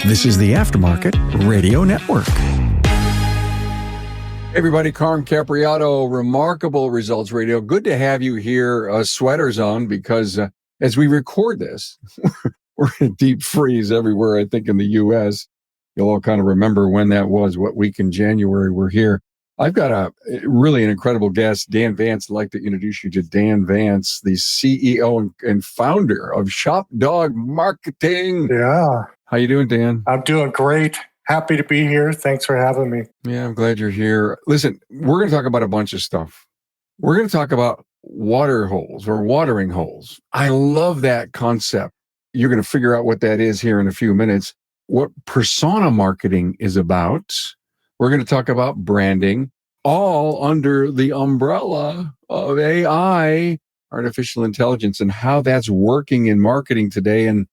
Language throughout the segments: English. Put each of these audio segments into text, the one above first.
This is the Aftermarket Radio Network. Hey everybody, Carm Capriato, Remarkable Results Radio. Good to have you here, sweaters on, because as we record this, we're in a deep freeze everywhere, I think, in the U.S. You'll all kind of remember when that was, what week in January we're here. I've got an incredible guest, Dan Vance. I'd like to introduce you to Dan Vance, the CEO and founder of Shop Dog Marketing. Yeah. How you doing, Dan? I'm doing great. Happy to be here. Thanks for having me. Yeah, I'm glad you're here. Listen, we're going to talk about a bunch of stuff. We're going to talk about water holes or watering holes. I love that concept. You're going to figure out what that is here in a few minutes. What persona marketing is about. We're going to talk about branding, all under the umbrella of AI, artificial intelligence, and how that's working in marketing today. And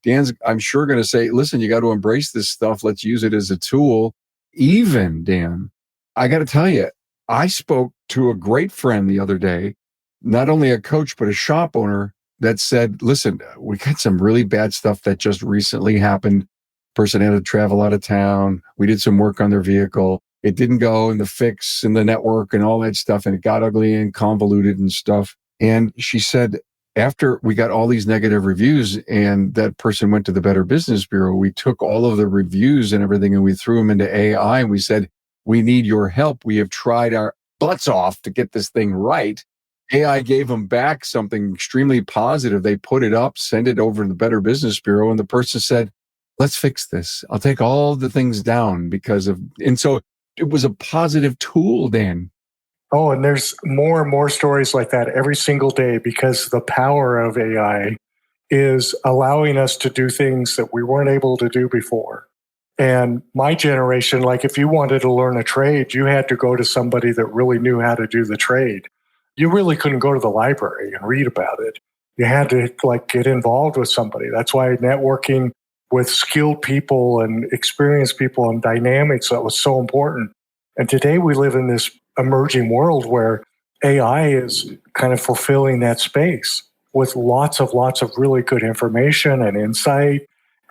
Dan's, I'm sure, going to say, listen, you got to embrace this stuff. Let's use it as a tool. Even, Dan, I got to tell you, I spoke to a great friend the other day, not only a coach, but a shop owner that said, listen, we got some really bad stuff that just recently happened. Person had to travel out of town. We did some work on their vehicle. It didn't go in the fix and the network and all that stuff. And it got ugly and convoluted and stuff. And she said, after we got all these negative reviews and that person went to the Better Business Bureau, we took all of the reviews and everything and we threw them into AI and we said, we need your help. We have tried our butts off to get this thing right. AI gave them back something extremely positive. They put it up, send it over to the Better Business Bureau. And the person said, let's fix this. I'll take all the things down and so it was a positive tool, Dan. Oh, and there's more and more stories like that every single day because the power of AI is allowing us to do things that we weren't able to do before. And my generation, like if you wanted to learn a trade, you had to go to somebody that really knew how to do the trade. You really couldn't go to the library and read about it. You had to get involved with somebody. That's why networking with skilled people and experienced people and dynamics, that was so important. And today we live in this emerging world where AI is kind of fulfilling that space with lots of really good information and insight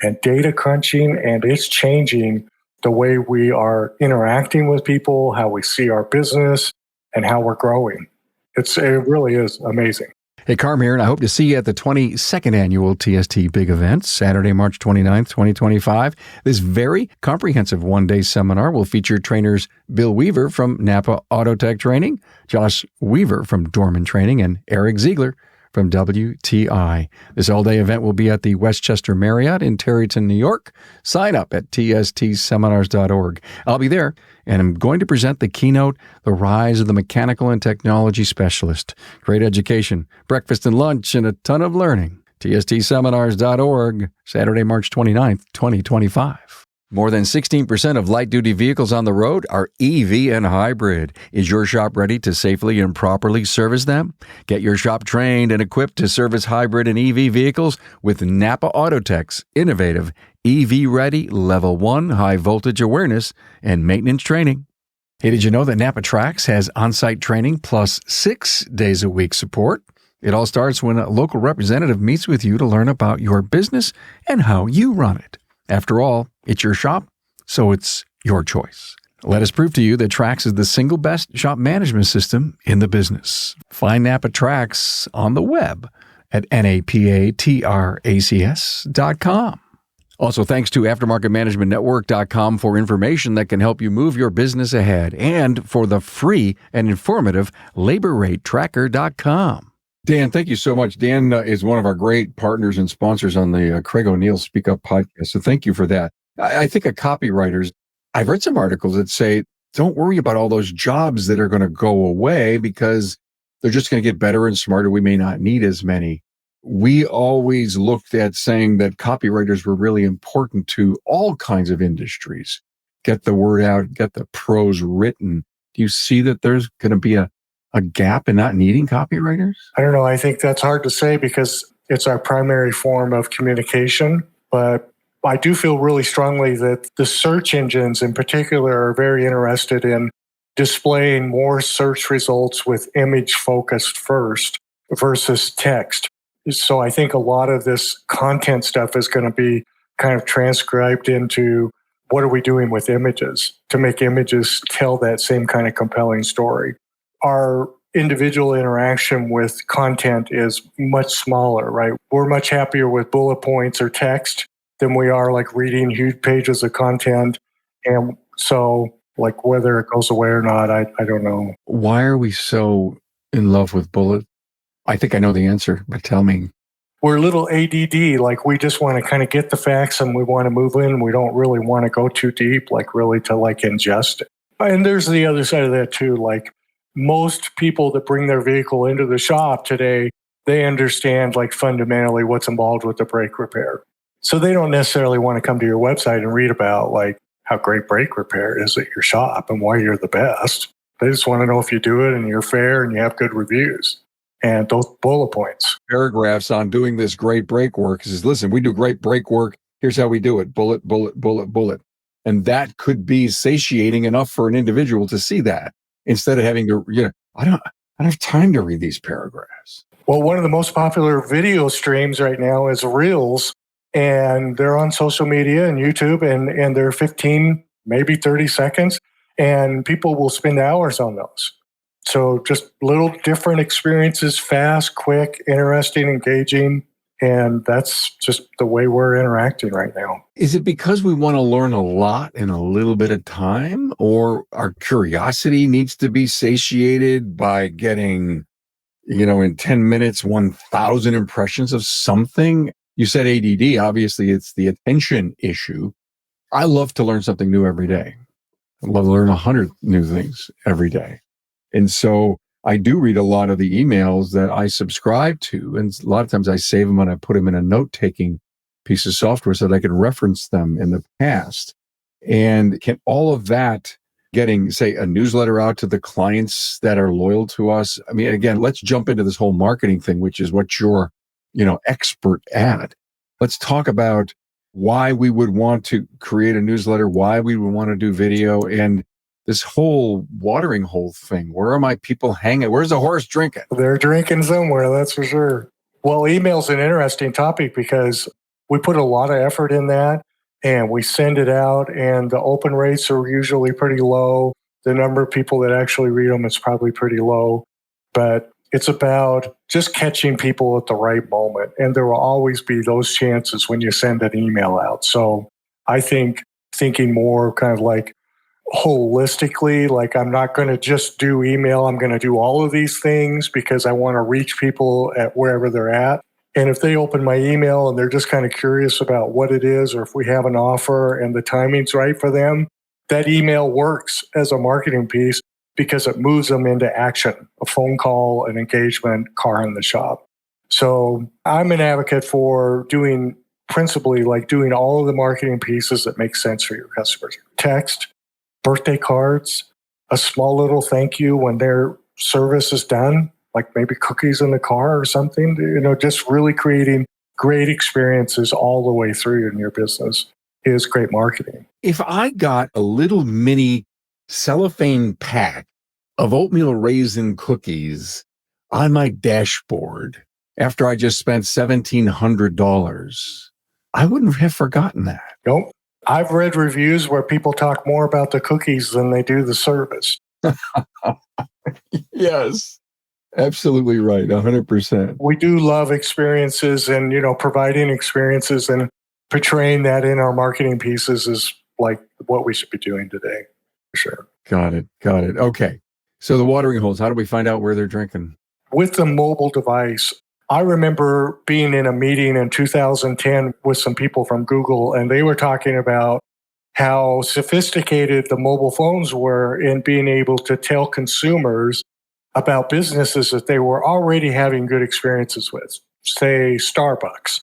and data crunching. And it's changing the way we are interacting with people, how we see our business, and how we're growing. It really is amazing. Hey, Carm here, and I hope to see you at the 22nd Annual TST Big Event, Saturday, March 29th, 2025. This very comprehensive one-day seminar will feature trainers Bill Weaver from NAPA Autotech Training, Josh Weaver from Dorman Training, and Eric Ziegler from WTI. This all-day event will be at the Westchester Marriott in Tarryton, New York. Sign up at tstseminars.org. I'll be there, and I'm going to present the keynote, The Rise of the Mechanical and Technology Specialist. Great education, breakfast and lunch, and a ton of learning. tstseminars.org, Saturday, March 29th, 2025. More than 16% of light-duty vehicles on the road are EV and hybrid. Is your shop ready to safely and properly service them? Get your shop trained and equipped to service hybrid and EV vehicles with NAPA Autotech's innovative EV-ready Level 1 high-voltage awareness and maintenance training. Hey, did you know that NAPA Tracks has on-site training plus 6 days a week support? It all starts when a local representative meets with you to learn about your business and how you run it. After all, it's your shop, so it's your choice. Let us prove to you that Trax is the single best shop management system in the business. Find NAPA Trax on the web at napatracs.com. Also, thanks to aftermarketmanagementnetwork.com for information that can help you move your business ahead, and for the free and informative laborratetracker.com. Dan, thank you so much. Dan is one of our great partners and sponsors on the Craig O'Neill Speak Up podcast. So thank you for that. I think of copywriters. I've read some articles that say, don't worry about all those jobs that are going to go away because they're just going to get better and smarter. We may not need as many. We always looked at saying that copywriters were really important to all kinds of industries. Get the word out, get the prose written. Do you see that there's going to be a gap in not needing copywriters? I don't know. I think that's hard to say because it's our primary form of communication. But I do feel really strongly that the search engines in particular are very interested in displaying more search results with image focused first versus text. So I think a lot of this content stuff is going to be kind of transcribed into what are we doing with images to make images tell that same kind of compelling story. Our individual interaction with content is much smaller, right? We're much happier with bullet points or text than we are like reading huge pages of content. And so, like, whether it goes away or not, I don't know. Why are we so in love with bullet? I think I know the answer, but tell me. We're a little ADD, like we just want to kind of get the facts and we want to move in. We don't really want to go too deep, like really to like ingest it. And there's the other side of that too. Like most people that bring their vehicle into the shop today, they understand like fundamentally what's involved with the brake repair. So they don't necessarily want to come to your website and read about like how great brake repair is at your shop and why you're the best. They just want to know if you do it and you're fair and you have good reviews. And those bullet points. Paragraphs on doing this great brake work is, listen, we do great brake work. Here's how we do it. Bullet, bullet, bullet, bullet. And that could be satiating enough for an individual to see that instead of having to, I don't have time to read these paragraphs. Well, one of the most popular video streams right now is Reels, and they're on social media and YouTube, and they're 15, maybe 30 seconds, and people will spend hours on those. So just little different experiences, fast, quick, interesting, engaging. And that's just the way we're interacting right now. Is it because we want to learn a lot in a little bit of time, or our curiosity needs to be satiated by getting, in 10 minutes, 1,000 impressions of something? You said ADD. Obviously, it's the attention issue. I love to learn something new every day. I love to learn 100 new things every day. And so I do read a lot of the emails that I subscribe to. And a lot of times I save them and I put them in a note-taking piece of software so that I can reference them in the past. And can all of that, getting, say, a newsletter out to the clients that are loyal to us? I mean, again, let's jump into this whole marketing thing, which is what you're, expert at. Let's talk about why we would want to create a newsletter, why we would want to do video, and this whole watering hole thing. Where are my people hanging? Where's the horse drinking? They're drinking somewhere, that's for sure. Well, email's an interesting topic because we put a lot of effort in that and we send it out, and the open rates are usually pretty low. The number of people that actually read them is probably pretty low, but it's about just catching people at the right moment. And there will always be those chances when you send an email out. So I think thinking more kind of like holistically, like I'm not going to just do email. I'm going to do all of these things because I want to reach people at wherever they're at. And if they open my email and they're just kind of curious about what it is, or if we have an offer and the timing's right for them, that email works as a marketing piece because it moves them into action, a phone call, an engagement, car in the shop. So I'm an advocate for doing principally like doing all of the marketing pieces that make sense for your customers. Text, birthday cards, a small little thank you when their service is done, like maybe cookies in the car or something, just really creating great experiences all the way through in your business is great marketing. If I got a little mini cellophane pack of oatmeal raisin cookies on my dashboard after I just spent $1,700, I wouldn't have forgotten that. Nope. I've read reviews where people talk more about the cookies than they do the service. Yes, absolutely right. 100%. We do love experiences, and, providing experiences and portraying that in our marketing pieces is like what we should be doing today. For sure. Got it. Okay. So the watering holes, how do we find out where they're drinking? With the mobile device, I remember being in a meeting in 2010 with some people from Google, and they were talking about how sophisticated the mobile phones were in being able to tell consumers about businesses that they were already having good experiences with, say Starbucks.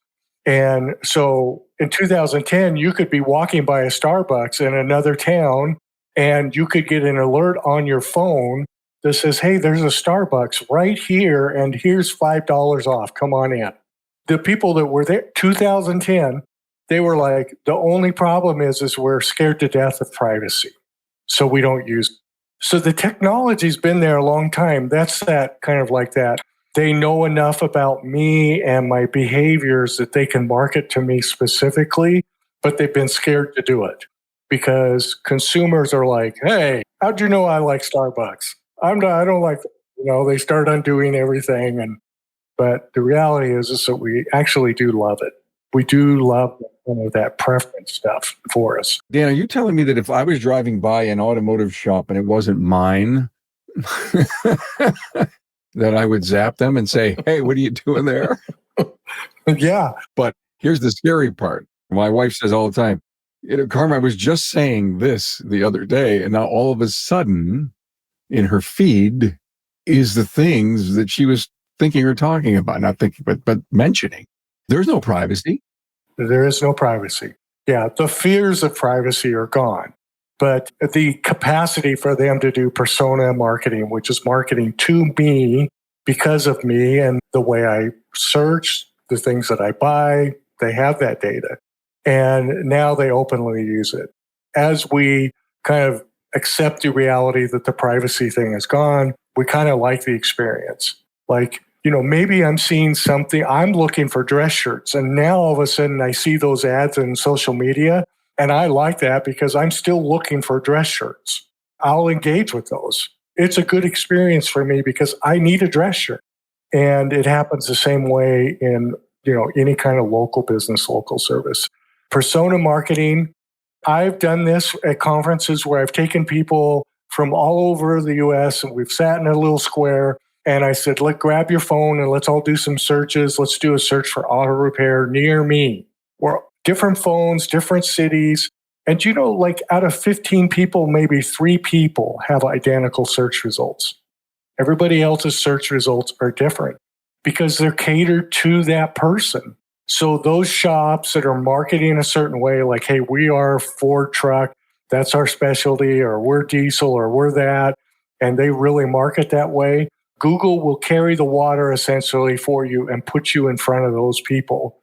And so in 2010, you could be walking by a Starbucks in another town, and you could get an alert on your phone that says, hey, there's a Starbucks right here, and here's $5 off. Come on in. The people that were there, 2010, they were like, the only problem is we're scared to death of privacy, so we don't use it. So the technology's been there a long time. That's that kind of like that. They know enough about me and my behaviors that they can market to me specifically. but they've been scared to do it because consumers are like, hey, how'd you know I like Starbucks? I don't like, they start undoing everything. But the reality is that we actually do love it. We do love that preference stuff for us. Dan, are you telling me that if I was driving by an automotive shop and it wasn't mine, that I would zap them and say, hey, what are you doing there? Yeah. But here's the scary part. My wife says all the time, Carmen, I was just saying this the other day, and now all of a sudden in her feed is the things that she was thinking or talking about, not thinking, but mentioning. There's no privacy. There is no privacy. Yeah, the fears of privacy are gone. But the capacity for them to do persona marketing, which is marketing to me because of me and the way I search, the things that I buy, they have that data. And now they openly use it. As we kind of accept the reality that the privacy thing is gone, we kind of like the experience. Like, maybe I'm seeing something, I'm looking for dress shirts. And now all of a sudden I see those ads in social media. And I like that because I'm still looking for dress shirts. I'll engage with those. It's a good experience for me because I need a dress shirt. And it happens the same way in, any kind of local business, local service. Persona marketing, I've done this at conferences where I've taken people from all over the US and we've sat in a little square. And I said, grab your phone and let's all do some searches. Let's do a search for auto repair near me. Or different phones, different cities. And out of 15 people, maybe 3 people have identical search results. Everybody else's search results are different because they're catered to that person. So those shops that are marketing a certain way, like, hey, we are Ford truck, that's our specialty, or we're diesel, or we're that, and they really market that way, Google will carry the water essentially for you and put you in front of those people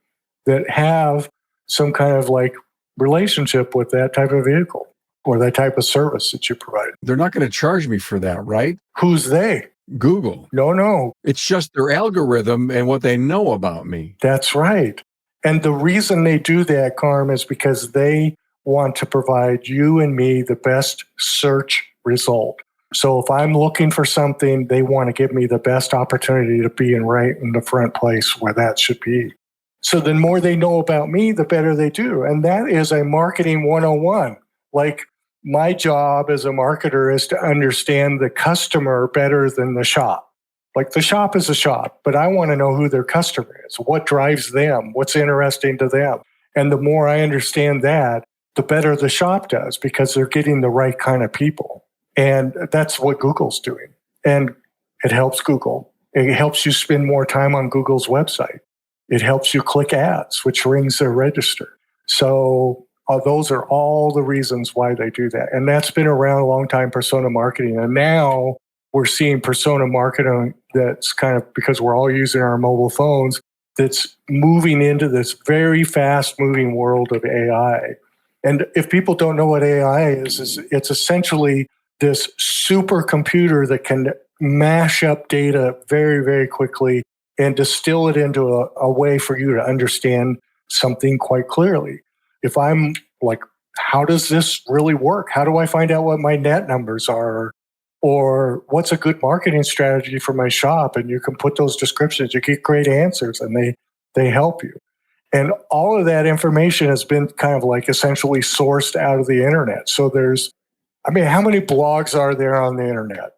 that have some kind of relationship with that type of vehicle or that type of service that you provide. They're not going to charge me for that, right? Who's they? Google. No. It's just their algorithm and what they know about me. That's right. And the reason they do that, Carm, is because they want to provide you and me the best search result. So if I'm looking for something, they want to give me the best opportunity to be right in the front place where that should be. So the more they know about me, the better they do. And that is a marketing 101. My job as a marketer is to understand the customer better than the shop. The shop is a shop, but I want to know who their customer is, what drives them, what's interesting to them. And the more I understand that, the better the shop does because they're getting the right kind of people. And that's what Google's doing. And it helps Google. It helps you spend more time on Google's website. It helps you click ads, which rings their register. So those are all the reasons why they do that. And that's been around a long time, persona marketing. And now we're seeing persona marketing that's kind of, because we're all using our mobile phones, that's moving into this very fast moving world of AI. And if people don't know what AI is it's essentially this supercomputer that can mash up data very, very quickly and distill it into a way for you to understand something quite clearly. If I'm how does this really work? How do I find out what my net numbers are? Or what's a good marketing strategy for my shop? And you can put those descriptions, you get great answers, and they help you. And all of that information has been kind of essentially sourced out of the internet. So how many blogs are there on the internet?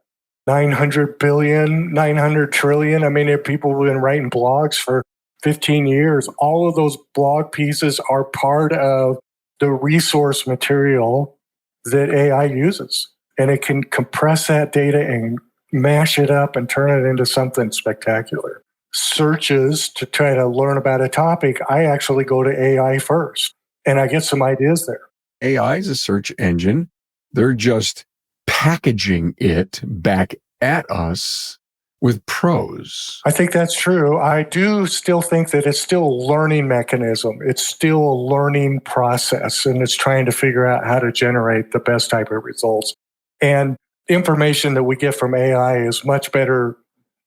900 billion, 900 trillion. People have been writing blogs for 15 years. All of those blog pieces are part of the resource material that AI uses. And it can compress that data and mash it up and turn it into something spectacular. Searches to try to learn about a topic, I actually go to AI first, and I get some ideas there. AI is a search engine. They're just packaging it back at us with prose. I think that's true. I do still think that it's still a learning mechanism. It's still a learning process, and it's trying to figure out how to generate the best type of results. And information that we get from AI is much better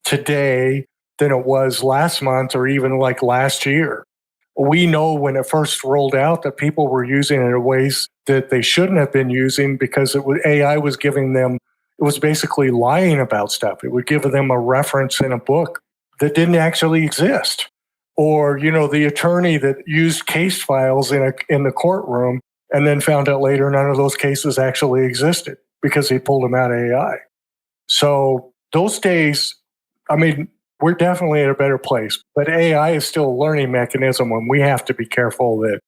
today than it was last month or even last year. We know when it first rolled out that people were using it in ways that they shouldn't have been using because AI was giving them, it was basically lying about stuff. It would give them a reference in a book that didn't actually exist. Or, the attorney that used case files in the courtroom and then found out later none of those cases actually existed because he pulled them out of AI. So those days, we're definitely at a better place, but AI is still a learning mechanism, and we have to be careful that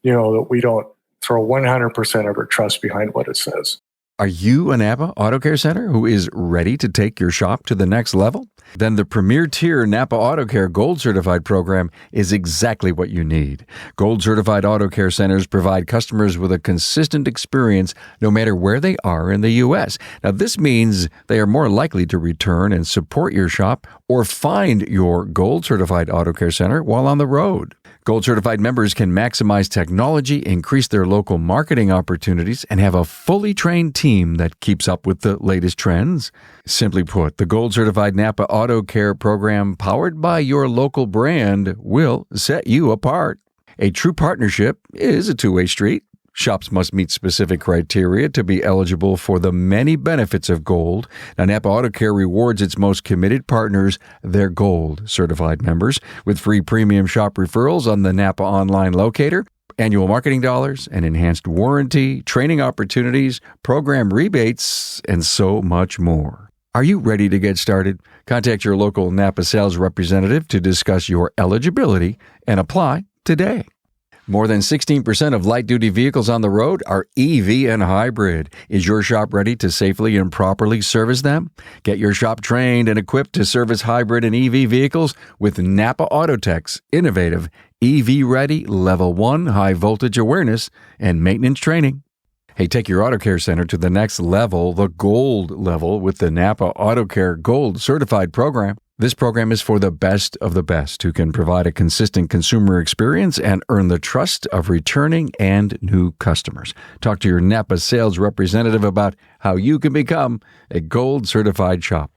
we don't throw 100% of our trust behind what it says. Are you a NAPA Auto Care Center who is ready to take your shop to the next level? Then the premier tier NAPA Auto Care Gold Certified program is exactly what you need. Gold Certified Auto Care Centers provide customers with a consistent experience no matter where they are in the U.S. Now, this means they are more likely to return and support your shop or find your Gold Certified Auto Care Center while on the road. Gold Certified members can maximize technology, increase their local marketing opportunities, and have a fully trained team that keeps up with the latest trends. Simply put, the Gold Certified NAPA Auto Care program, powered by your local brand, will set you apart. A true partnership is a two-way street. Shops must meet specific criteria to be eligible for the many benefits of Gold. Now, NAPA Auto Care rewards its most committed partners, their Gold Certified members, with free premium shop referrals on the NAPA online locator, annual marketing dollars, an enhanced warranty, training opportunities, program rebates, and so much more. Are you ready to get started? Contact your local NAPA sales representative to discuss your eligibility and apply today. More than 16% of light-duty vehicles on the road are EV and hybrid. Is your shop ready to safely and properly service them? Get your shop trained and equipped to service hybrid and EV vehicles with NAPA Autotech's innovative EV-ready Level 1 high-voltage awareness and maintenance training. Hey, take your Auto Care Center to the next level, the Gold level, with the NAPA Auto Care Gold Certified program. This program is for the best of the best who can provide a consistent consumer experience and earn the trust of returning and new customers. Talk to your NAPA sales representative about how you can become a Gold Certified shop.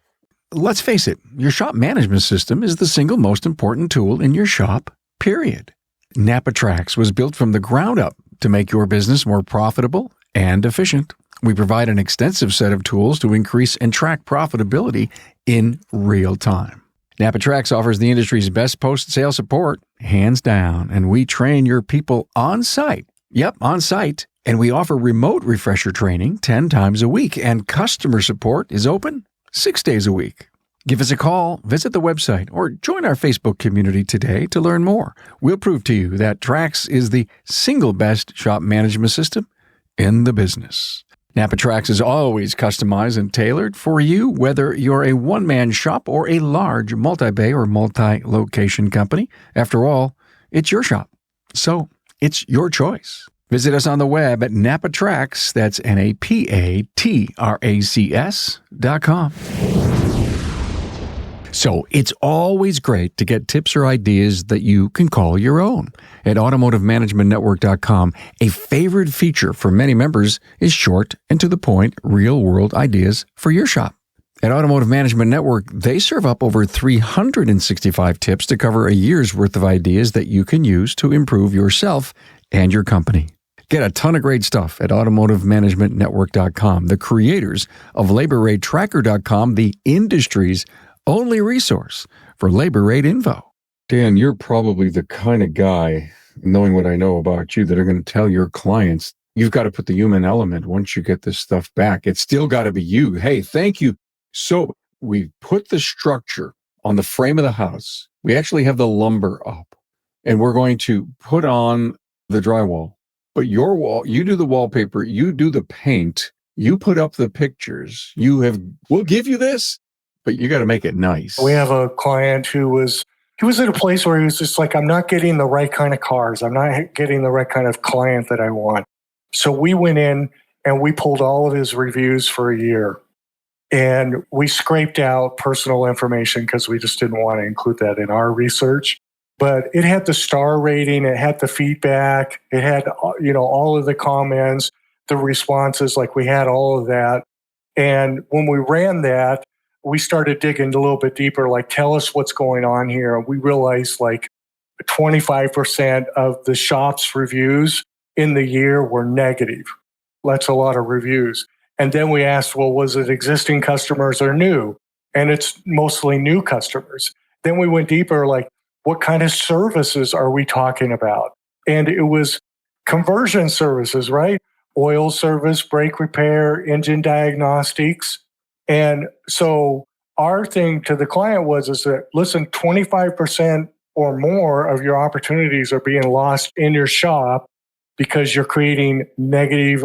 Let's face it, your shop management system is the single most important tool in your shop, period. NAPA Trax was built from the ground up to make your business more profitable and efficient. We provide an extensive set of tools to increase and track profitability in real time. NAPA Trax offers the industry's best post-sale support, hands down, and we train your people on site. Yep, on site. And we offer remote refresher training 10 times a week, and customer support is open 6 days a week. Give us a call, visit the website, or join our Facebook community today to learn more. We'll prove to you that Trax is the single best shop management system in the business. NAPA Trax is always customized and tailored for you, whether you're a one-man shop or a large multi-bay or multi-location company. After all, it's your shop, so it's your choice. Visit us on the web at NAPATrax, that's NAPATRACS.com. So it's always great to get tips or ideas that you can call your own. At AutomotiveManagementNetwork.com, a favorite feature for many members is short and to the point, real-world ideas for your shop. At Automotive Management Network, they serve up over 365 tips to cover a year's worth of ideas that you can use to improve yourself and your company. Get a ton of great stuff at AutomotiveManagementNetwork.com, the creators of LaborRateTracker.com, the industry's only resource for labor rate info. Dan, you're probably the kind of guy, knowing what I know about you, that are going to tell your clients, you've got to put the human element once you get this stuff back. It's still got to be you. Hey, thank you. So we put the structure on the frame of the house. We actually have the lumber up, and we're going to put on the drywall. But your wall, you do the wallpaper, you do the paint, you put up the pictures. We'll give you this, but you got to make it nice. We have a client he was at a place where he was just like, I'm not getting the right kind of cars. I'm not getting the right kind of client that I want. So we went in and we pulled all of his reviews for a year. And we scraped out personal information because we just didn't want to include that in our research. But it had the star rating, it had the feedback, it had, all of the comments, the responses, like we had all of that. And when we ran that, we started digging a little bit deeper, like, tell us what's going on here. And we realized, like, 25% of the shop's reviews in the year were negative. That's a lot of reviews. And then we asked, well, was it existing customers or new? And it's mostly new customers. Then we went deeper, like, what kind of services are we talking about? And it was conversion services, right? Oil service, brake repair, engine diagnostics. And so our thing to the client is that, listen, 25% or more of your opportunities are being lost in your shop because you're creating negative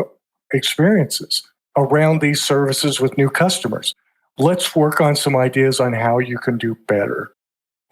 experiences around these services with new customers. Let's work on some ideas on how you can do better.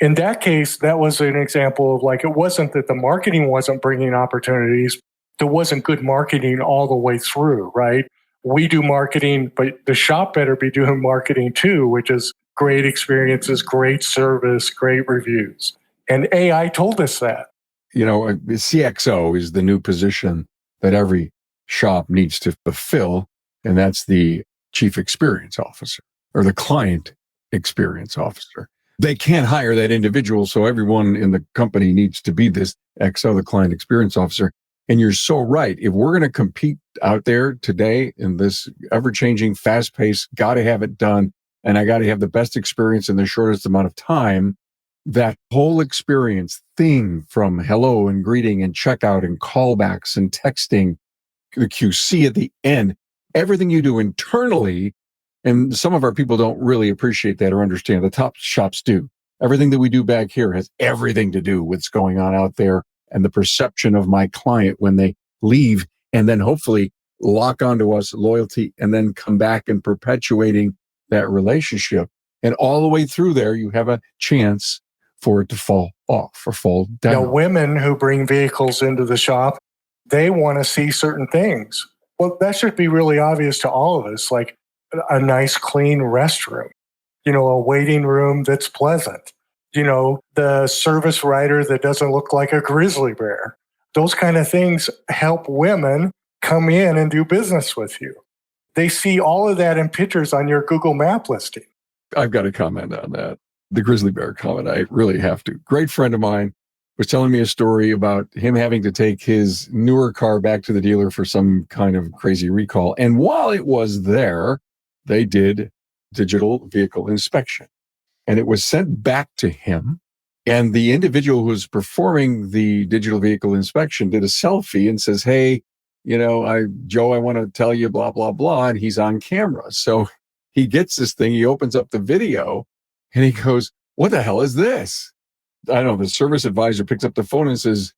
In that case, that was an example of like, it wasn't that the marketing wasn't bringing opportunities. There wasn't good marketing all the way through, right? We do marketing, but the shop better be doing marketing too, which is great experiences, great service, great reviews. And AI told us that. You know, CXO is the new position that every shop needs to fulfill, and that's the Chief Experience Officer or the Client Experience Officer. They can't hire that individual, so everyone in the company needs to be this XO, the Client Experience Officer. And you're so right. If we're going to compete out there today in this ever-changing, fast-paced, got to have it done, and I got to have the best experience in the shortest amount of time, that whole experience thing from hello and greeting and checkout and callbacks and texting, the QC at the end, everything you do internally, and some of our people don't really appreciate that or understand. The top shops do. Everything that we do back here has everything to do with what's going on out there and the perception of my client when they leave, and then hopefully lock onto us loyalty and then come back and perpetuating that relationship. And all the way through there, you have a chance for it to fall off or fall down. Now, women who bring vehicles into the shop, they want to see certain things. Well, that should be really obvious to all of us, like a nice, clean restroom, a waiting room that's pleasant, the service writer that doesn't look like a grizzly bear. Those kind of things help women come in and do business with you. They see all of that in pictures on your Google Map listing. I've got to comment on that. The grizzly bear comment, I really have to. Great friend of mine was telling me a story about him having to take his newer car back to the dealer for some kind of crazy recall. And while it was there, they did digital vehicle inspection. And it was sent back to him. And the individual who was performing the digital vehicle inspection did a selfie and says, hey, Joe, I want to tell you blah, blah, blah. And he's on camera. So he gets this thing. He opens up the video and he goes, what the hell is this? I don't know. The service advisor picks up the phone and says,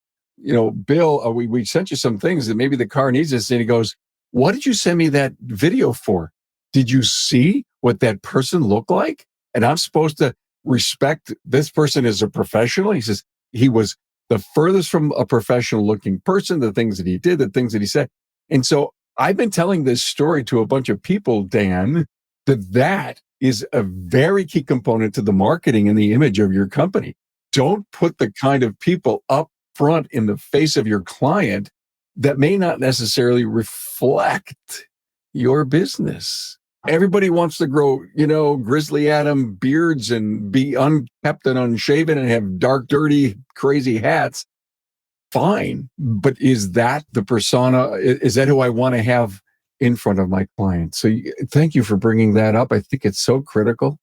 Bill, we sent you some things that maybe the car needs this. And he goes, what did you send me that video for? Did you see what that person looked like? And I'm supposed to respect this person as a professional? He says he was the furthest from a professional looking person, the things that he did, the things that he said. And so I've been telling this story to a bunch of people, Dan, that is a very key component to the marketing and the image of your company. Don't put the kind of people up front in the face of your client that may not necessarily reflect your business. Everybody wants to grow, Grizzly Adam beards and be unkept and unshaven and have dark, dirty, crazy hats. Fine. But is that the persona? Is that who I want to have in front of my client? So thank you for bringing that up. I think it's so critical.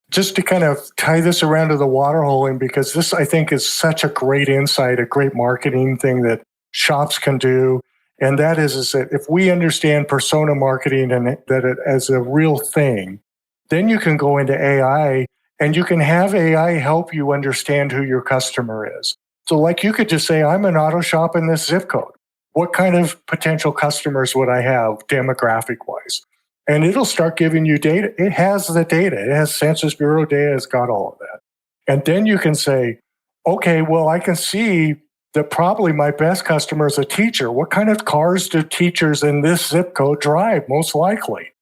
Just to kind of tie this around to the water holing, because this, I think, is such a great insight, a great marketing thing that shops can do. And that is that if we understand persona marketing and that it as a real thing, then you can go into AI and you can have AI help you understand who your customer is. So like you could just say, I'm an auto shop in this zip code. What kind of potential customers would I have demographic wise? And it'll start giving you data. It has the data. It has Census Bureau data. It's got all of that. And then you can say, okay, well, I can see that probably my best customer is a teacher. What kind of cars do teachers in this zip code drive most likely?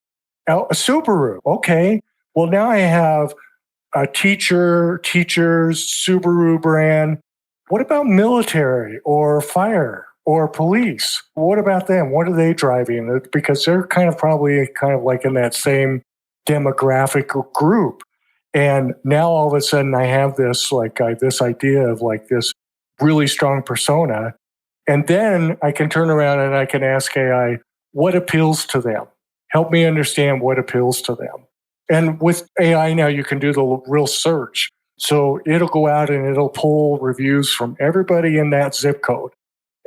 A Subaru. Okay. Well, now I have a teachers, Subaru brand. What about military or fire or police? What about them? What are they driving? Because they're probably like in that same demographic group. And now all of a sudden I have this this idea of like this really strong persona. And then I can turn around and I can ask AI, what appeals to them? Help me understand what appeals to them. And with AI now, you can do the real search. So it'll go out and it'll pull reviews from everybody in that zip code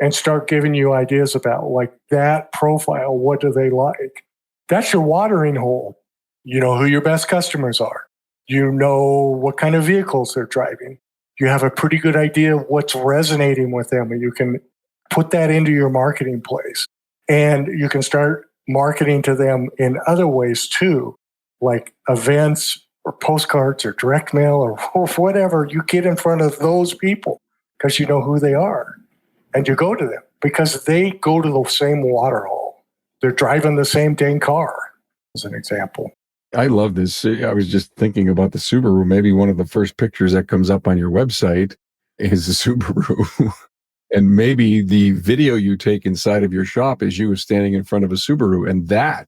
and start giving you ideas about like that profile. What do they like? That's your watering hole. You know who your best customers are. You know what kind of vehicles they're driving. You have a pretty good idea of what's resonating with them, and you can put that into your marketing place. And you can start marketing to them in other ways too, like events or postcards or direct mail or whatever. You get in front of those people because you know who they are. And you go to them because they go to the same water hole. They're driving the same dang car, as an example. I love this. I was just thinking about the Subaru. Maybe one of the first pictures that comes up on your website is the Subaru. And maybe the video you take inside of your shop is you standing in front of a Subaru. And that,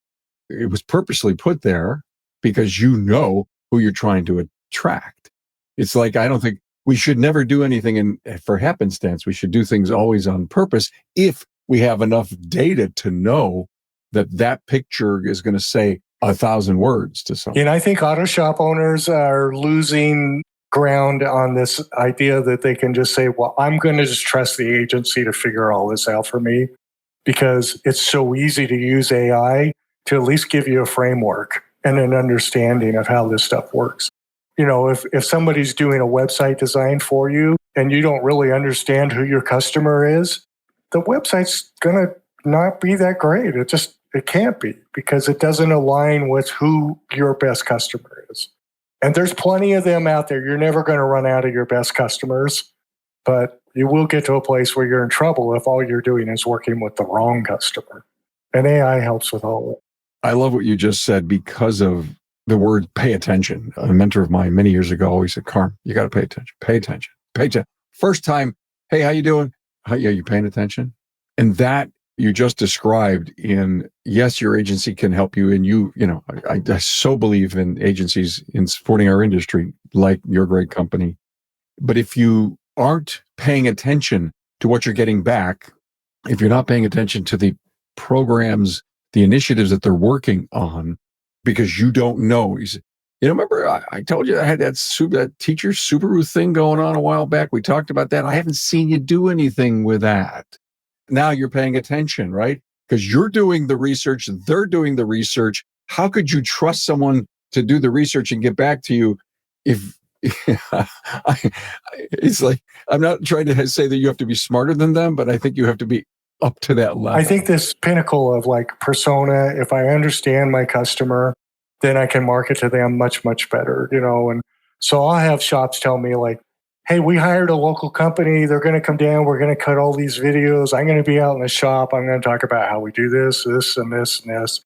it was purposely put there because you know who you're trying to attract. It's like, I don't think we should never do anything for happenstance. We should do things always on purpose if we have enough data to know that that picture is going to say 1,000 words to someone. And I think auto shop owners are losing ground on this idea that they can just say, well, I'm going to just trust the agency to figure all this out for me, because it's so easy to use AI to at least give you a framework and an understanding of how this stuff works. You know, if somebody's doing a website design for you and you don't really understand who your customer is, the website's going to not be that great. It can't be, because it doesn't align with who your best customer is. And there's plenty of them out there. You're never going to run out of your best customers, but you will get to a place where you're in trouble if all you're doing is working with the wrong customer. And AI helps with all of it. I love what you just said because of the word pay attention. A mentor of mine many years ago always said, Carm, you got to pay attention, pay attention, pay attention. First time, hey, how you doing? Yeah, you paying attention? And that you just described in, yes, your agency can help you. And I so believe in agencies in supporting our industry, like your great company. But if you aren't paying attention to what you're getting back, if you're not paying attention to the programs, the initiatives that they're working on, because you don't know. Remember I told you I had that teacher Subaru thing going on a while back. We talked about that. I haven't seen you do anything with that. Now you're paying attention, right? Because you're doing the research, they're doing the research. How could you trust someone to do the research and get back to you if it's like, I'm not trying to say that you have to be smarter than them, but I think you have to be up to that level. I think this pinnacle of like persona, if I understand my customer, then I can market to them much, much better, and so I'll have shops tell me like, hey, we hired a local company. They're going to come down. We're going to cut all these videos. I'm going to be out in the shop. I'm going to talk about how we do this, this, and this, and this.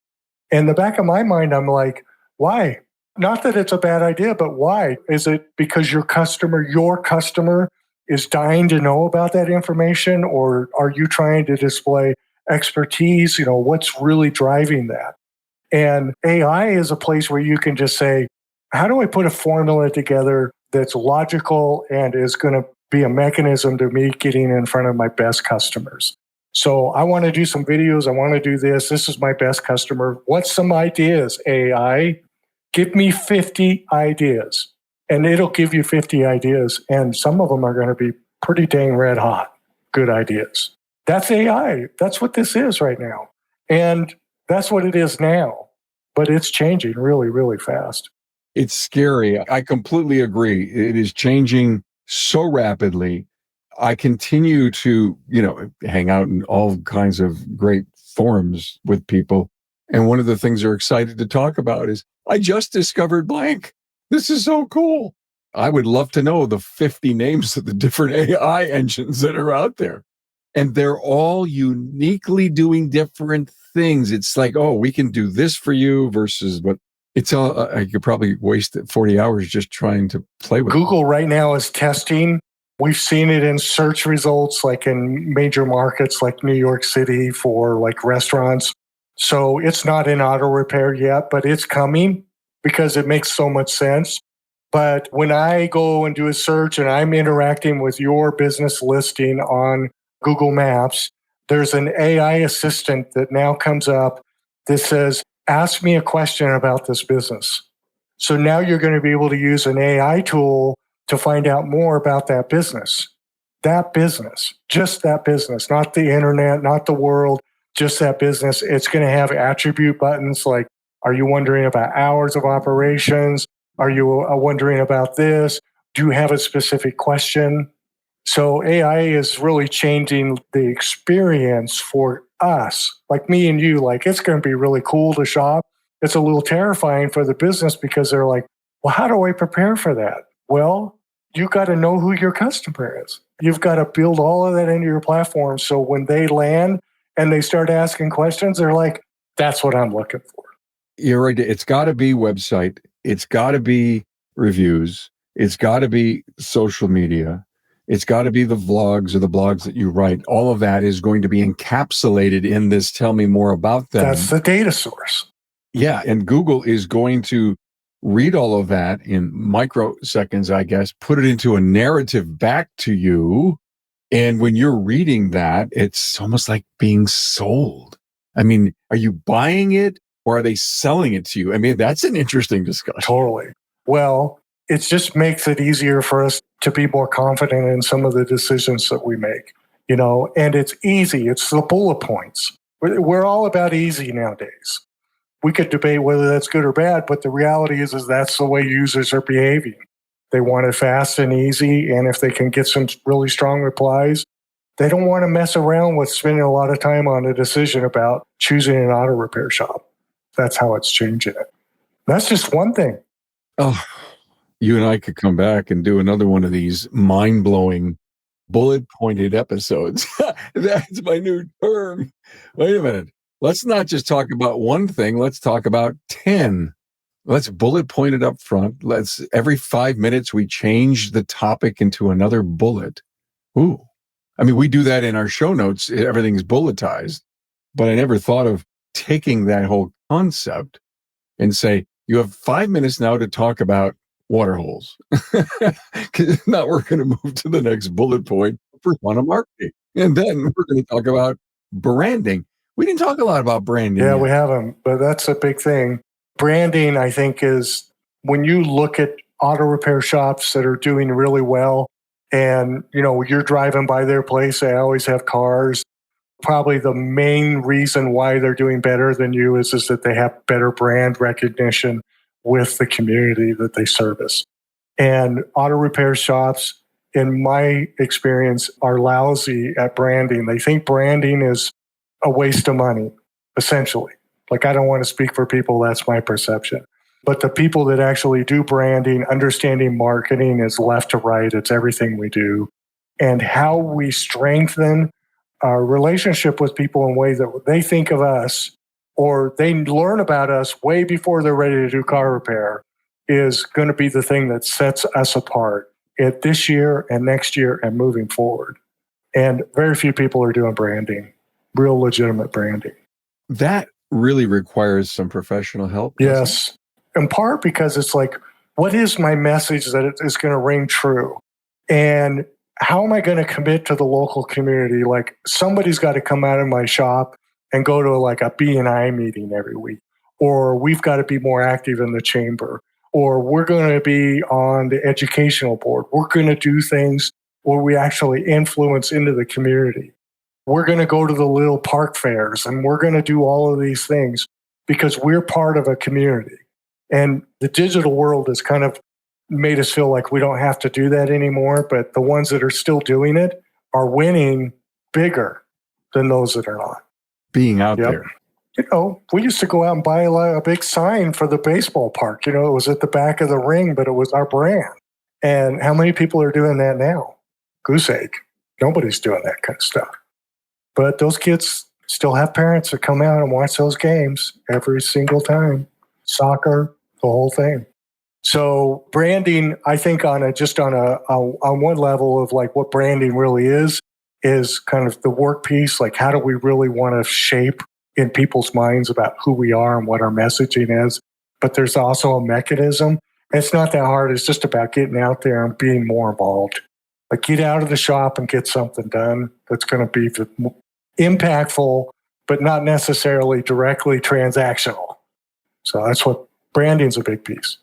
In the back of my mind, I'm like, why? Not that it's a bad idea, but why? Is it because your customer is dying to know about that information? Or are you trying to display expertise? What's really driving that? And AI is a place where you can just say, how do I put a formula together that's logical and is going to be a mechanism to me getting in front of my best customers? So I want to do some videos. I want to do this. This is my best customer. What's some ideas, AI? Give me 50 ideas. And it'll give you 50 ideas. And some of them are going to be pretty dang red hot, good ideas. That's AI. That's what this is right now. And that's what it is now. But it's changing really, really fast. It's scary. I completely agree. It is changing so rapidly. I continue to, hang out in all kinds of great forums with people. And one of the things they're excited to talk about is, I just discovered blank. This is so cool. I would love to know the 50 names of the different AI engines that are out there. And they're all uniquely doing different things. It's like, oh, we can do this for you versus what. It's all, I could probably waste 40 hours just trying to play with Google it. Right now is testing. We've seen it in search results, like in major markets like New York City for like restaurants. So it's not in auto repair yet, but it's coming because it makes so much sense. But when I go and do a search and I'm interacting with your business listing on Google Maps, there's an AI assistant that now comes up that says, ask me a question about this business. So now you're going to be able to use an AI tool to find out more about that business. That business, just that business, not the internet, not the world, just that business. It's going to have attribute buttons like, are you wondering about hours of operations? Are you wondering about this? Do you have a specific question? So AI is really changing the experience for us, like me and you. Like, it's going to be really cool to shop. It's a little terrifying for the business because they're like, well, how do I prepare for that? Well, you got to know who your customer is. You've got to build all of that into your platform. So when they land and they start asking questions, they're like, that's what I'm looking for. You're right. It's got to be website. It's got to be reviews. It's got to be social media. It's got to be the vlogs or the blogs that you write. All of that is going to be encapsulated in this tell me more about them. That's the data source. Yeah. And Google is going to read all of that in microseconds, I guess, put it into a narrative back to you. And when you're reading that, it's almost like being sold. I mean, are you buying it or are they selling it to you? I mean, that's an interesting discussion. Totally. Well, it just makes it easier for us to be more confident in some of the decisions that we make, and it's easy. It's the bullet points. We're all about easy nowadays. We could debate whether that's good or bad, but the reality is that's the way users are behaving. They want it fast and easy, and if they can get some really strong replies, they don't want to mess around with spending a lot of time on a decision about choosing an auto repair shop. That's how it's changing it. That's just one thing. Oh, you and I could come back and do another one of these mind-blowing bullet-pointed episodes. That's my new term. Wait a minute. Let's not just talk about one thing. Let's talk about 10. Let's bullet point it up front. Every 5 minutes, we change the topic into another bullet. Ooh. I mean, we do that in our show notes. Everything's bulletized. But I never thought of taking that whole concept and say, you have 5 minutes now to talk about water holes. Now we're going to move to the next bullet point for quantum marketing. And then we're going to talk about branding. We didn't talk a lot about branding. Yeah, we haven't, but that's a big thing. Branding, I think, is when you look at auto repair shops that are doing really well and, you're driving by their place, they always have cars. Probably the main reason why they're doing better than you is that they have better brand recognition with the community that they service. And auto repair shops, in my experience, are lousy at branding. They think branding is a waste of money, essentially. Like, I don't want to speak for people, that's my perception. But the people that actually do branding, understanding marketing is left to right. It's everything we do. And how we strengthen our relationship with people in ways that they think of us or they learn about us way before they're ready to do car repair is going to be the thing that sets us apart at this year and next year and moving forward. And very few people are doing branding, real legitimate branding. That really requires some professional help. Yes. In part because it's like, what is my message that is going to ring true? And how am I going to commit to the local community? Like, somebody's got to come out of my shop and go to like a B&I meeting every week. Or we've got to be more active in the chamber. Or we're going to be on the educational board. We're going to do things where we actually influence into the community. We're going to go to the little park fairs and we're going to do all of these things because we're part of a community. And the digital world has kind of made us feel like we don't have to do that anymore. But the ones that are still doing it are winning bigger than those that are not. Being out there. We used to go out and buy a big sign for the baseball park. It was at the back of the ring, but it was our brand. And how many people are doing that now? Goose egg. Nobody's doing that kind of stuff. But those kids still have parents that come out and watch those games every single time. Soccer, the whole thing. So branding, I think on one level of like what branding really is kind of the work piece. Like, how do we really want to shape in people's minds about who we are and what our messaging is? But there's also a mechanism. It's not that hard. It's just about getting out there and being more involved. Like, get out of the shop and get something done that's going to be impactful, but not necessarily directly transactional. So that's what branding's a big piece.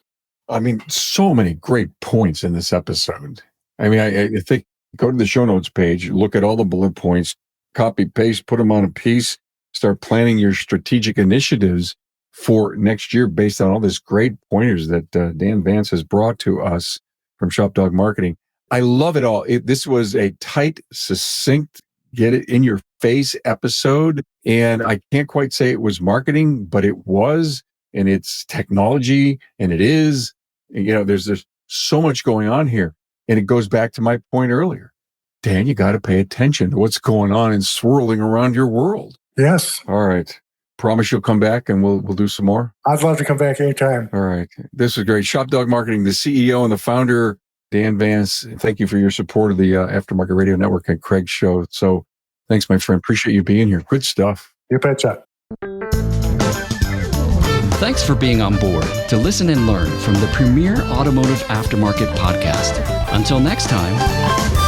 I mean, so many great points in this episode. I mean, I think go to the show notes page, look at all the bullet points, copy, paste, put them on a piece, start planning your strategic initiatives for next year based on all this great pointers that Dan Vance has brought to us from Shop Dog Marketing. I love it all. This was a tight, succinct, get it in your face episode. And I can't quite say it was marketing, but it was, and it's technology, and it is. You know, there's so much going on here. And it goes back to my point earlier. Dan, you got to pay attention to what's going on and swirling around your world. Yes. All right. Promise you'll come back and we'll do some more. I'd love to come back anytime. All right. This is great. Shop Dog Marketing, the CEO and the founder, Dan Vance. Thank you for your support of the Aftermarket Radio Network and Craig's show. So thanks, my friend. Appreciate you being here. Good stuff. You betcha. Thanks for being on board to listen and learn from the premier automotive aftermarket podcast. Until next time.